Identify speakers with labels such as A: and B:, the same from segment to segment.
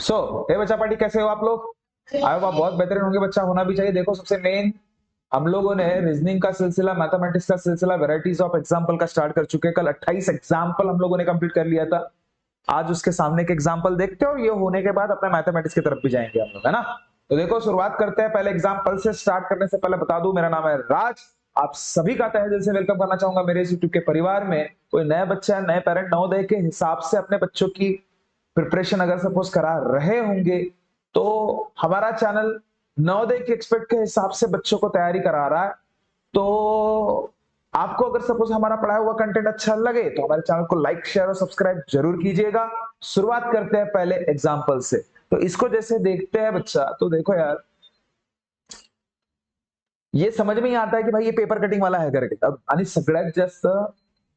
A: हे बच्चा पार्टी, कैसे हो आप लोग? आए हो आप बहुत बेहतरीन होंगे, बच्चा होना भी चाहिए। देखो सबसे मेन हम लोगों ने रीजनिंग का सिलसिला, मैथमेटिक्स का सिलसिला, वैरायटीज ऑफ एग्जाम्पल का स्टार्ट कर चुके हैं। कल 28 एग्जाम्पल हम लोगों ने कंप्लीट कर लिया था। आज उसके सामने के एग्जाम्पल देखते हो, ये होने के बाद अपने मैथमेटिक्स की तरफ भी जाएंगे हम लोग, है ना। तो देखो शुरुआत करते हैं। पहले एग्जाम्पल से स्टार्ट करने से पहले बता दूं, मेरा नाम है राज। आप सभी का तहे दिल से वेलकम करना चाहूंगा मेरे इस यूट्यूब के परिवार में। कोई नया बच्चा, नए पेरेंट नवोदय के हिसाब से अपने बच्चों की प्रिपरेशन अगर सपोज करा रहे होंगे, तो हमारा चैनल नवोदय के एक्सपर्ट के हिसाब से बच्चों को तैयारी करा रहा है। तो आपको अगर सपोज हमारा पढ़ाया हुआ कंटेंट अच्छा लगे तो हमारे चैनल को लाइक, शेयर और सब्सक्राइब जरूर कीजिएगा। शुरुआत करते हैं पहले एग्जाम्पल से। तो इसको जैसे देखते हैं बच्चा, तो देखो यार, ये समझ में ही आता है कि भाई ये पेपर कटिंग वाला आहे करके। अब आणि सगळ्यात जास्त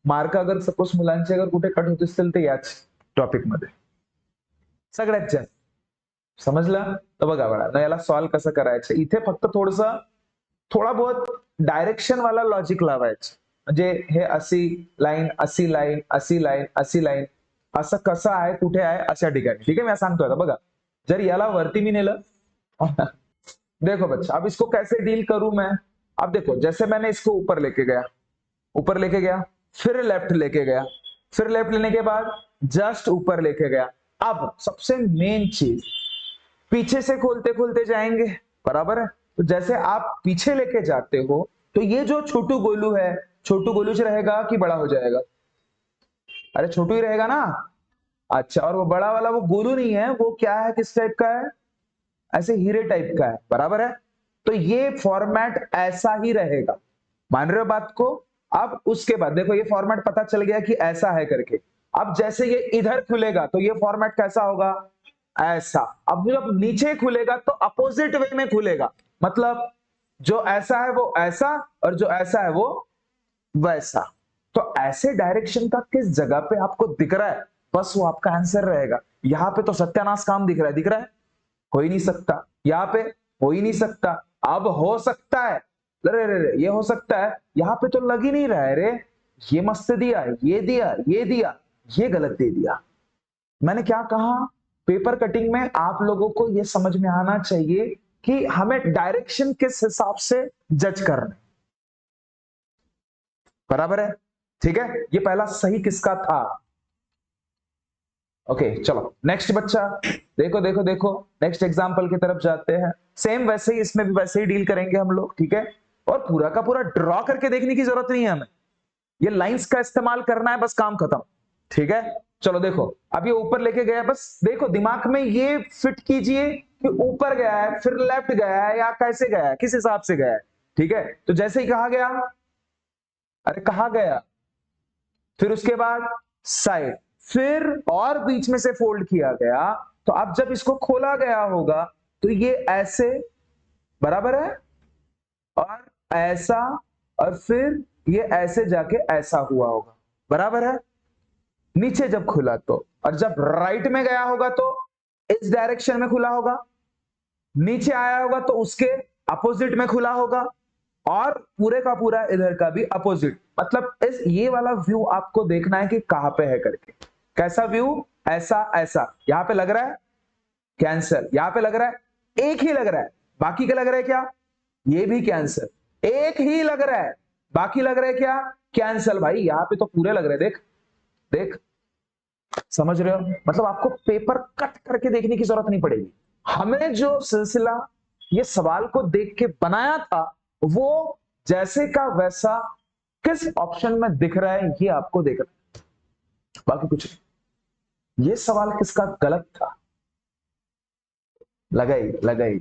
A: मार्क अगर सपोज मुलांचे अगर कुठे कट होत असतील तर याच टॉपिक मध्ये सगळ्यात जास्त, समजलं? तर बघा बाळा, ना याला सॉल्व कसं करायचं, इथे फक्त थोडा बहुत डायरेक्शन वाला लॉजिक लावायचं। म्हणजे हे अशी लाईन, अशी लाईन, अशी लाईन, अशी लाईन, असं कसं आहे, कुठे आहे, अशा ठिकाणी। ठीक है, मैं सांगतोय आता बघा। जर याला वरती मी नेलं देखो बच्चा, अब इसको कैसे डील करूं मैं। अब देखो, जैसे मैंने इसको ऊपर लेके गया, ऊपर लेके गया, फिर लेफ्ट लेके गया, फिर लेफ्ट लेने के बाद जस्ट ऊपर लेके गया। अब सबसे मेन चीज, पीछे से खोलते खोलते जाएंगे, बराबर है। तो जैसे आप पीछे लेके जाते हो, तो ये जो छोटू गोलू है, छोटू गोलू से रहेगा कि बड़ा हो जाएगा? अरे छोटू ही रहेगा ना। अच्छा, और वो बड़ा वाला वो गोलू नहीं है, वो क्या है, किस टाइप का है? ऐसे हीरे टाइप का है, बराबर है। तो ये फॉर्मेट ऐसा ही रहेगा, मान रहे हो बात को? अब उसके बाद देखो, ये फॉर्मेट पता चल गया कि ऐसा है करके। अब जैसे ये इधर खुलेगा तो ये फॉर्मेट कैसा होगा? ऐसा। अब जब नीचे खुलेगा तो अपोजिट वे में खुलेगा, मतलब जो ऐसा है वो ऐसा, और जो ऐसा है वो वैसा। तो ऐसे डायरेक्शन का किस जगह पे आपको दिख रहा है, बस वो आपका आंसर रहेगा। यहां पे तो सत्यानाश काम दिख रहा है, दिख रहा है? हो ही नहीं सकता, यहाँ पे हो ही नहीं सकता। अब हो सकता है, अरे रे, ये हो सकता है, यहाँ पे तो लग ही नहीं रहा है रे। ये मस्त दिया, ये दिया, ये दिया, ये गलत दे दिया। मैंने क्या कहा? पेपर कटिंग में आप लोगों को ये समझ में आना चाहिए कि हमें डायरेक्शन किस हिसाब से जज करना, बराबर है? ठीक है, ये पहला सही किसका था? ओके चलो नेक्स्ट बच्चा, देखो देखो देखो, नेक्स्ट एग्जांपल की तरफ जाते हैं। सेम वैसे ही इसमें भी वैसे ही डील करेंगे हम लोग, ठीक है। और पूरा का पूरा ड्रॉ करके देखने की जरूरत नहीं है हमें, ये लाइंस का इस्तेमाल करना है, बस काम खत्म। ठीक है, चलो देखो, अब ये ऊपर लेके गया, बस देखो दिमाग में ये फिट कीजिए कि ऊपर गया है, फिर लेफ्ट गया है, या कैसे गया है, किस हिसाब से गया है। ठीक है, तो जैसे ही कहा गया, अरे कहा गया, फिर उसके बाद साइड, फिर और बीच में से फोल्ड किया गया। तो अब जब इसको खोला गया होगा तो ये ऐसे, बराबर है, और ऐसा, और फिर ये ऐसे जाके ऐसा हुआ होगा, बराबर है। नीचे जब खुला तो, और जब राइट में गया होगा तो इस डायरेक्शन में खुला होगा, नीचे आया होगा तो उसके अपोजिट में खुला होगा, और पूरे का पूरा इधर का भी अपोजिट। मतलब इस ये वाला व्यू आपको देखना है कि कहां पे है करके। कैसा व्यू? ऐसा ऐसा। यहां पे लग रहा है कैंसर, यहां पे लग रहा है एक ही लग रहा है, बाकी का लग रहा है क्या? ये भी कैंसर। एक ही लग रहा है, बाकी लग रहा है क्या? कैंसल। भाई यहां पे तो पूरे लग रहे हैं, देख देख, समझ रहे हो? मतलब आपको पेपर कट करके देखने की जरूरत नहीं पड़ेगी। हमें जो सिलसिला ये सवाल को देख के बनाया था, वो जैसे का वैसा किस ऑप्शन में दिख रहा है ये आपको देखना, बाकी कुछ नहीं। ये सवाल किसका गलत था? लगाई लगाई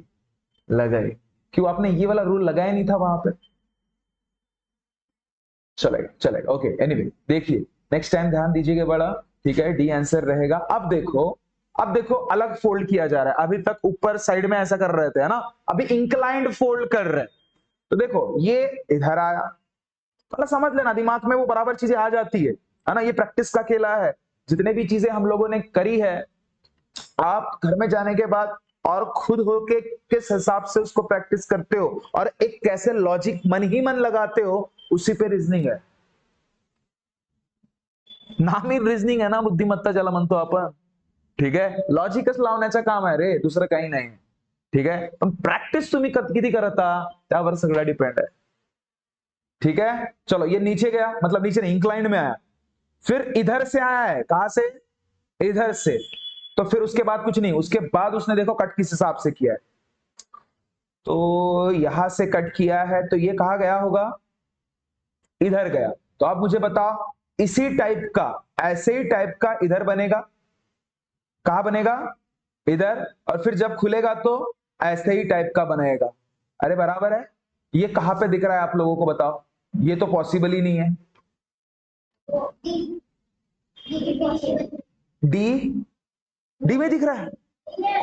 A: लगाई, क्यों आपने ये वाला रूल लगाया नहीं था वहां पे? चलेगा चलेगा, ओके। एनीवे देखिए, नेक्स्ट टाइम ध्यान दीजिएगा बड़ा, ठीक है। डी आंसर रहेगा। अब देखो अलग फोल्ड किया जा रहा है। अभी तक ऊपर साइड में ऐसा कर रहे थे, है ना, अभी इंक्लाइंड फोल्ड कर रहे हैं। तो देखो ये इधर आया, मतलब समझ लेना, दिमाग में वो बराबर चीजें आ जाती है ना। ये प्रैक्टिस का खेला है। जितने भी चीजें हम लोगों ने करी है, आप घर में जाने के बाद और खुद होके किस हिसाब से उसको प्रैक्टिस करते हो, और एक कैसे लॉजिक मन ही मन लगाते हो, उसी पे रीजनिंग है। नाम ही रीजनिंग है ना, बुद्धिमत्ता ज्याला म्हणतो आपण। ठीक आहे, लॉजिकच लावण्याचं काम आहे रे, दुसरं काही नाही. ठीक आहे, पण प्रॅक्टिस तुम्ही किती करता त्यावर सगळं डिपेंड है. ठीक है, चलो ये नीचे गया, मतलब नीचे नहीं, इंक्लाइंड में आया, फिर इधर से आया है, कहां से, इधर से, तो फिर उसके बाद कुछ नहीं, उसके बाद उसने देखो कट किस हिसाब से किया है, तो यहां से कट किया है, तो ये कहा गया होगा, इधर गया. तो आप मुझे बताओ, इसी टाइप का, ऐसे ही टाइप का इधर बनेगा, कहां बनेगा, इधर, और फिर जब खुलेगा तो ऐसे ही टाइप का बनेगा. अरे बराबर है, ये कहां पे दिख रहा है आप लोगों को बताओ, ये तो पॉसिबल ही नहीं है. डी, डी में दिख रहा है.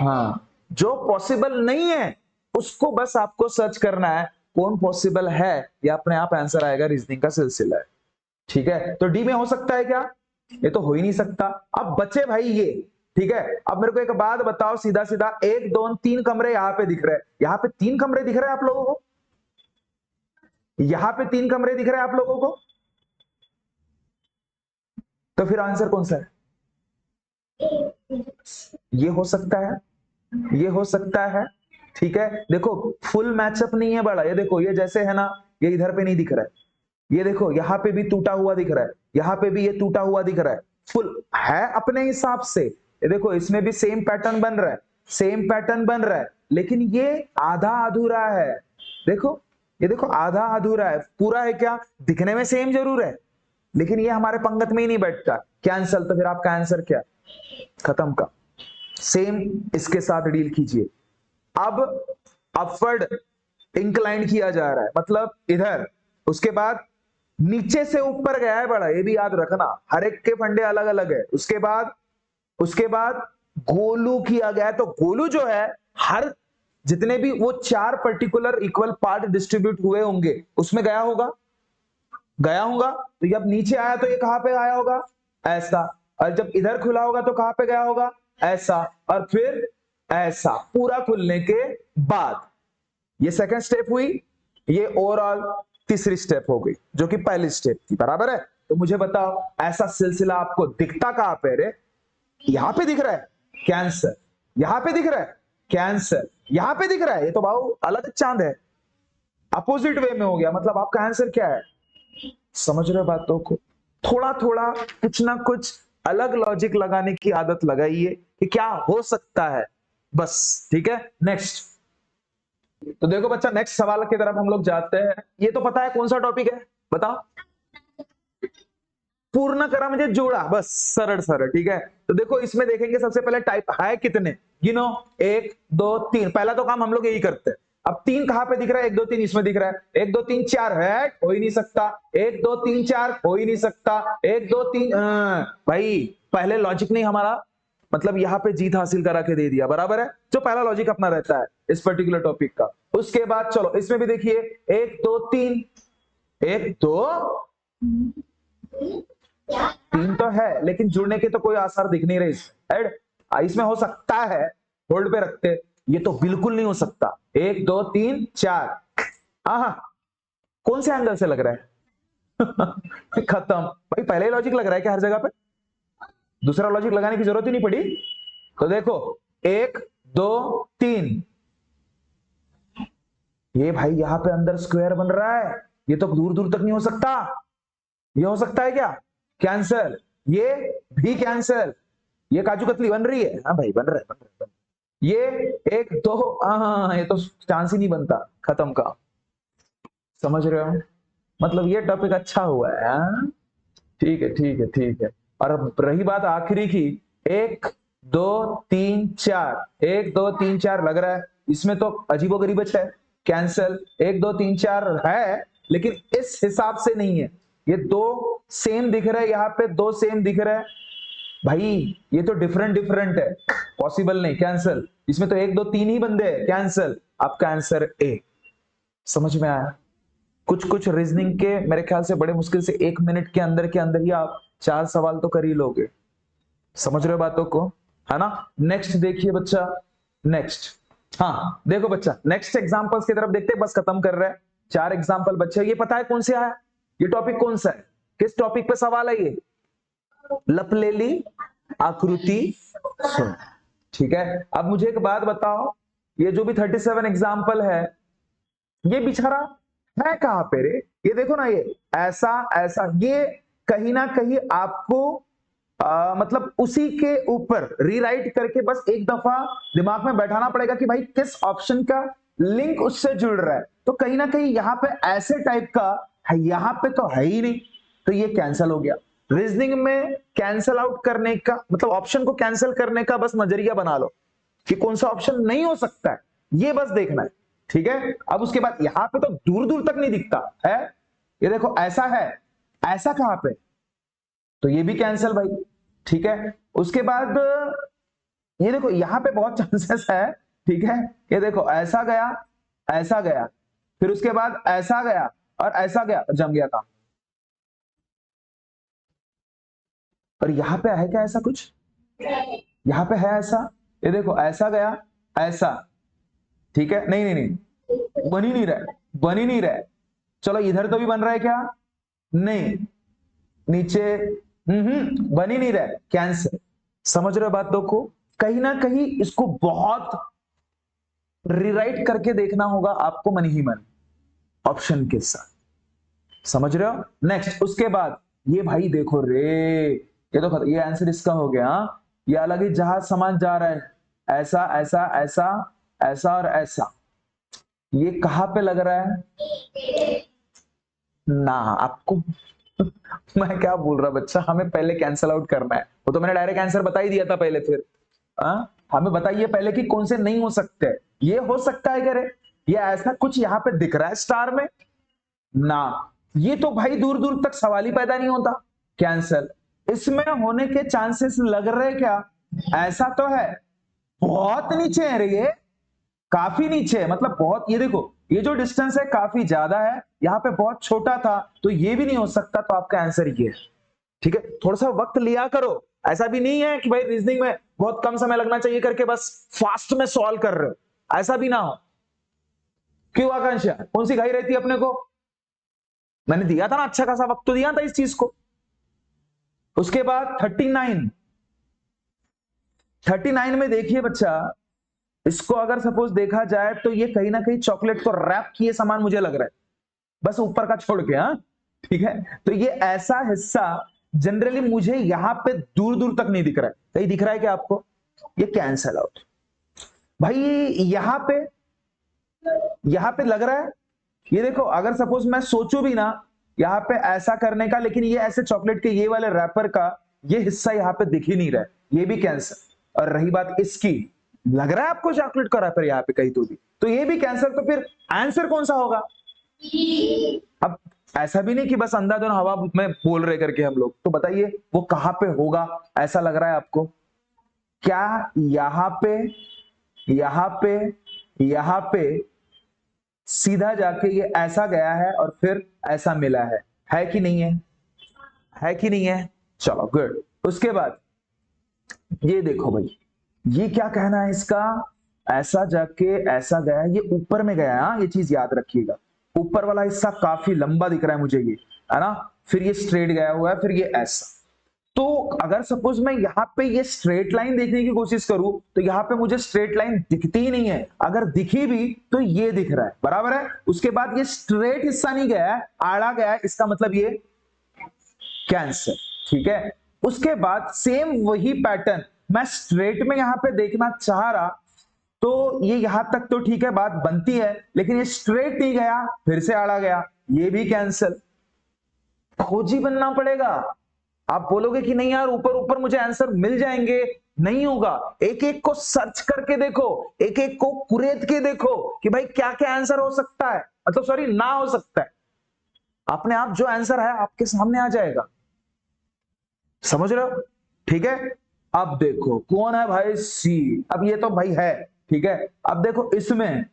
A: हाँ, जो पॉसिबल नहीं है उसको बस आपको सर्च करना है, कौन पॉसिबल है, ये अपने आप आंसर आएगा, रीजनिंग का सिलसिला है. ठीक है, तो डी में हो सकता है क्या, ये तो हो ही नहीं सकता. अब बचे भाई ये. ठीक है, अब मेरे को एक बात बताओ सीधा सीधा, 1 2 3 कमरे यहां पे दिख रहे हैं, यहां पे 3 कमरे दिख रहे हैं आप लोगों को, यहां पे 3 कमरे दिख रहे हैं आप लोगों को, तो फिर आंसर कौन सा है, ये हो सकता है, ये हो सकता है. ठीक है, देखो फुल मैचअप नहीं है बड़ा, ये देखो, ये जैसे है ना, ये इधर पे नहीं दिख रहा है, ये देखो यहाँ पे भी टूटा हुआ दिख रहा है, यहाँ पे भी ये टूटा हुआ दिख रहा है, फुल है अपने हिसाब से. ये देखो इसमें भी सेम पैटर्न बन रहा है, सेम पैटर्न बन रहा है, लेकिन ये आधा अधूरा है. देखो, ये देखो आधा अधूरा है, पूरा है क्या, दिखने में सेम जरूर है, लेकिन ये हमारे पंगत में ही नहीं बैठता. कैंसल, तो फिर आपका आंसर क्या, खत्म का. सेम इसके साथ डील कीजिए. अब अपवर्ड इंक्लाइन किया जा रहा है, मतलब इधर, उसके बाद नीचे से ऊपर गया है बड़ा, ये भी याद रखना, हर एक के फंडे अलग अलग है. उसके बाद गोलू किया गया है, तो गोलू जो है, हर जितने भी वो 4 पर्टिकुलर इक्वल पार्ट डिस्ट्रीब्यूट हुए होंगे उसमें गया होगा, गया होगा. तो जब नीचे आया तो ये कहां पे आया होगा, ऐसा, और जब इधर खुला होगा तो कहां पे गया होगा, ऐसा, और फिर ऐसा, पूरा खुलने के बाद. ये सेकंड स्टेप हुई, ये ओवरऑल तीसरी स्टेप हो गई, जो कि पहली स्टेप थी. बराबर है, तो मुझे बताओ ऐसा सिलसिला आपको दिखता कहां पे रे, यहां पे दिख रहा है, कैंसर, यहां पे दिख रहा है, कैंसर, यहां पे दिख रहा है, ये तो भाव अलग चांद है, अपोजिट वे में हो गया. मतलब आपका आंसर क्या है, समझ रहे हो बातों को, थोड़ा थोड़ा कुछ ना कुछ अलग लॉजिक लगाने की आदत लगाइए कि क्या हो सकता है, बस. ठीक है, नेक्स्ट. तो देखो बच्चा, नेक्स्ट सवाल की तरफ हम लोग जाते हैं. ये तो पता है कौन सा टॉपिक है, बताओ, पूर्ण करा म्हणजे जोड़ा, बस, सरल सरल. ठीक है, तो देखो इसमें देखेंगे सबसे पहले टाइप है कितने, गिनो, 1 2 3, पहला तो काम हम लोग यही करते हैं. अब 3 कहां पे दिख रहा है, 1 2 3 इसमें दिख रहा है, 1 2 3 4 है, हो ही नहीं सकता, 1 2 3 4 हो ही नहीं सकता, 1 2 3, भाई पहले लॉजिक नहीं हमारा, मतलब यहां पे जीत हासिल करा के दे दिया. बराबर है, जो पहला लॉजिक अपना रहता है इस पर्टिकुलर टॉपिक का. उसके बाद चलो इसमें भी देखिए, 1 2 3, 1 2 3 तो है, लेकिन जुड़ने के तो कोई आसार दिख नहीं रहे. इसमें हो सकता है, होल्ड पे रखते, ये तो बिल्कुल नहीं हो सकता. 1 2 3 4, हाँ, कौन से एंगल से लग रहा है खत्म भाई, पहले ही लॉजिक लग रहा है क्या हर जगह पे, दूसरा लॉजिक लगाने की जरूरत ही नहीं पड़ी. तो देखो 1 2 3, ये भाई यहां पे अंदर स्क्वायर बन रहा है, ये तो दूर दूर तक नहीं हो सकता. ये हो सकता है क्या, कैंसल, ये भी कैंसल, ये काजू कतली बन रही है, हाँ भाई बन रहा है, बन रहा है. ये 1 2, हाँ, ये तो चांस ही नहीं बनता, खत्म का. समझ रहे हो, मतलब ये टॉपिक अच्छा हुआ है. हाँ? ठीक है, ठीक है, ठीक है. और अब रही बात आखिरी की, 1 2 3 4, 1 2 3 4 लग रहा है, इसमें तो अजीबोगरीब है, कैंसल, 1 2 3 4 है, लेकिन इस हिसाब से नहीं है. ये 2 सेम दिख रहा है, यहाँ पे 2 सेम दिख रहा है, भाई ये तो डिफरेंट डिफरेंट है, पॉसिबल नहीं, कैंसल. इसमें तो 1 2 3 ही बंदे हैं, कैंसल. आपका आंसर ए. समझ में आया, कुछ कुछ रीजनिंग के मेरे ख्याल से बड़े मुश्किल से 1 मिनट के अंदर ही आप 4 सवाल तो कर ही लोगे. समझ रहे हो बातों को, है ना. नेक्स्ट देखिए बच्चा, नेक्स्ट. हाँ देखो बच्चा, नेक्स्ट एग्जांपल्स की तरफ देखते हैं, बस खत्म कर रहे हैं. 4 एग्जांपल बच्चे, ये पता है कौन से आया, ये टॉपिक कौन सा है, किस टॉपिक पे सवाल है ये, लपलेली आकृति सुन। ठीक है, अब मुझे एक बात बताओ, ये जो भी 37 एग्जाम्पल है, ये बेचारा है कहां पे रे? ये देखो ना, ये ऐसा ऐसा, ये कहीं ना कहीं आपको मतलब उसी के ऊपर रीराइट करके बस एक दफा दिमाग में बैठाना पड़ेगा कि भाई किस ऑप्शन का लिंक उससे जुड़ रहा है। तो कहीं ना कहीं यहाँ पे ऐसे टाइप का है, यहाँ पे तो है ही नहीं, तो ये कैंसिल हो गया। रीजनिंग में कैंसिल आउट करने का मतलब ऑप्शन को कैंसिल करने का बस नजरिया बना लो कि कौन सा ऑप्शन नहीं हो सकता है, ये बस देखना है। ठीक है, अब उसके बाद यहां पे तो दूर दूर तक नहीं दिखता है, ये देखो ऐसा है, ऐसा कहां पे, तो ये भी कैंसिल भाई। ठीक है, उसके बाद ये देखो यहां पे बहुत चांसेस है। ठीक है, ये देखो ऐसा गया, ऐसा गया, फिर उसके बाद ऐसा गया और ऐसा गया, जम गया काम। और यहां पे है क्या ऐसा कुछ? यहां पे है ऐसा, ये देखो ऐसा गया, ऐसा। ठीक है, नहीं नहीं नहीं, बन ही नहीं रहा है, बन ही नहीं रहा है। चलो इधर तो भी बन रहा है क्या? नहीं, नीचे बन ही नहीं रहा है, कैंसिल। समझ रहे हो बात? को कहीं ना कहीं इसको बहुत रिराइट करके देखना होगा आपको मन ही मन ऑप्शन के साथ। समझ रहे हो? नेक्स्ट, उसके बाद ये भाई देखो रे, ये तो ये आंसर इसका हो गया। ये अलग ही जहाज समान जा रहा है, ऐसा ऐसा ऐसा ऐसा और ऐसा, ये कहां पे लग रहा है ना आपको? मैं क्या बोल रहा बच्चा, हमें पहले कैंसल आउट करना है, वो तो मैंने डायरेक्ट आंसर बता ही दिया था पहले। फिर हमें बताइए पहले कि कौन से नहीं हो सकते। ये हो सकता है क्या रे? ये ऐसा कुछ यहाँ पे दिख रहा है स्टार में ना, ये तो भाई दूर दूर तक सवाल ही पैदा नहीं होता, कैंसल। इसमें होने के चांसेस लग रहे क्या? ऐसा तो है, बहुत नीचे है रे ये, काफी नीचे है, मतलब बहुत, ये देखो ये जो डिस्टेंस है काफी ज्यादा है, यहाँ पे बहुत छोटा था, तो ये भी नहीं हो सकता, तो आपका आंसर ये है। ठीक है, थोड़ा सा वक्त लिया करो, ऐसा भी नहीं है कि भाई रीजनिंग में बहुत कम समय लगना चाहिए करके बस फास्ट में सॉल्व कर रहे हो, ऐसा भी ना हो। क्यों आकांक्षा, कौन सी घाई रहती है अपने को? मैंने दिया था ना, अच्छा खासा वक्त तो दिया था इस चीज को। उसके बाद 39 में देखिए बच्चा, इसको अगर सपोज देखा जाए तो ये कहीं ना कहीं चॉकलेट को रैप किए सामान मुझे लग रहा है, बस ऊपर का छोड़ के। हाँ ठीक है, तो ये ऐसा हिस्सा जनरली मुझे यहां पे दूर दूर तक नहीं दिख रहा है, कहीं दिख रहा है क्या आपको? ये कैंसल आउट भाई, यहां पे लग रहा है। ये देखो अगर सपोज मैं सोचूं भी ना यहाँ पे ऐसा करने का, लेकिन ये ऐसे चॉकलेट के ये वाले रैपर का ये हिस्सा यहाँ पे दिख ही नहीं रहा है, ये भी कैंसिल। और रही बात इसकी, लग रहा है आपको चॉकलेट का रैपर यहाँ पे कहीं तो ये भी कैंसिल। तो फिर आंसर कौन सा होगा? अब ऐसा भी नहीं कि बस अंधाधुन हवा में बोल रहे करके हम लोग, तो बताइए वो कहां पे होगा ऐसा लग रहा है आपको? क्या यहां पे, यहां पे, यहां पे सीधा जाके ये ऐसा गया है और फिर ऐसा मिला है कि नहीं है? है कि नहीं है? चलो गुड। उसके बाद ये देखो भाई, ये क्या कहना है इसका? ऐसा जाके ऐसा गया, ये ऊपर में गया है। हाँ ये चीज याद रखिएगा, ऊपर वाला हिस्सा काफी लंबा दिख रहा है मुझे, ये है ना, फिर ये स्ट्रेट गया हुआ है, फिर ये ऐसा। तो अगर सपोज मैं यहाँ पे ये स्ट्रेट लाइन देखने की कोशिश करूं तो यहाँ पे मुझे स्ट्रेट लाइन दिखती ही नहीं है, अगर दिखी भी तो ये दिख रहा है, बराबर है। उसके बाद ये स्ट्रेट हिस्सा नहीं गया है, आड़ा गया है, इसका मतलब ये कैंसर। ठीक है, उसके बाद सेम वही पैटर्न मैं स्ट्रेट में यहां पे देखना चाह रहा, तो ये यहां तक तो ठीक है, बात बनती है, लेकिन ये स्ट्रेट नहीं गया, फिर से आड़ा गया, ये भी कैंसिल। खोजी बनना पड़ेगा। आप बोलोगे कि नहीं यार ऊपर ऊपर मुझे आंसर मिल जाएंगे, नहीं होगा, एक एक को सर्च करके देखो, एक एक को कुरेद के देखो कि भाई क्या क्या आंसर हो सकता है, मतलब सॉरी ना हो सकता है, अपने आप जो आंसर है आपके सामने आ जाएगा। समझ रहे हो? ठीक है, अब देखो कौन है भाई? सी। अब ये तो भाई है, ठीक है। अब देखो इसमें,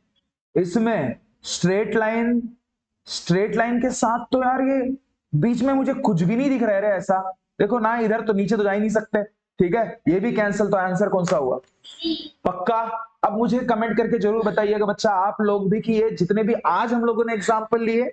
A: इसमें स्ट्रेट लाइन के साथ तो यार ये बीच में मुझे कुछ भी नहीं दिख रहा है ऐसा। देखो ना, इधर तो नीचे तो जा ही नहीं सकते, ठीक है, ये भी कैंसिल। तो आंसर कौन सा हुआ? पक्का? अब मुझे कमेंट करके जरूर बताइएगा बच्चा आप लोग भी कि ये जितने भी आज हम लोगों ने एग्जाम्पल लिए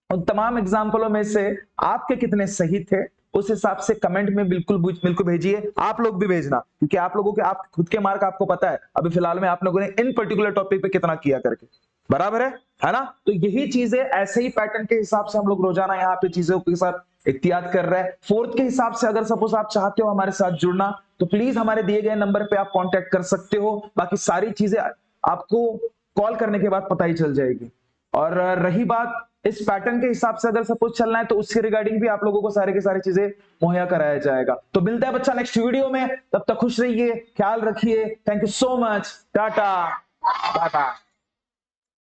A: उन तमाम एग्जाम्पलों में से आपके कितने सही थे उस हिसाब से कमेंट में बिल्कुल बिल्कुल भेजिए। आप लोग भी भेजना, क्योंकि आप लोगों के आप खुद के मार्क आपको पता है अभी फिलहाल में आप लोगों ने इन पर्टिकुलर टॉपिक पे कितना किया करके, बराबर है ना। तो यही चीजें ऐसे ही पैटर्न के हिसाब से हम लोग रोजाना यहाँ पे चीजों के साथ इख्तियार कर रहे हैं। फोर्थ के हिसाब से अगर सपोज आप चाहते हो हमारे साथ जुड़ना, तो प्लीज हमारे दिए गए नंबर पे आप कांटेक्ट कर सकते हो। बाकी सारी चीजें आपको कॉल करने के बाद पता ही चल जाएगी। और रही बात इस पैटर्न के हिसाब से अगर सपोज चलना है, तो उसके रिगार्डिंग भी आप लोगों को सारी की सारी चीजें मुहैया कराया जाएगा। तो मिलता है बच्चा नेक्स्ट वीडियो में, तब तक खुश रहिए, ख्याल रखिए। Thank you so much, Tata Tata.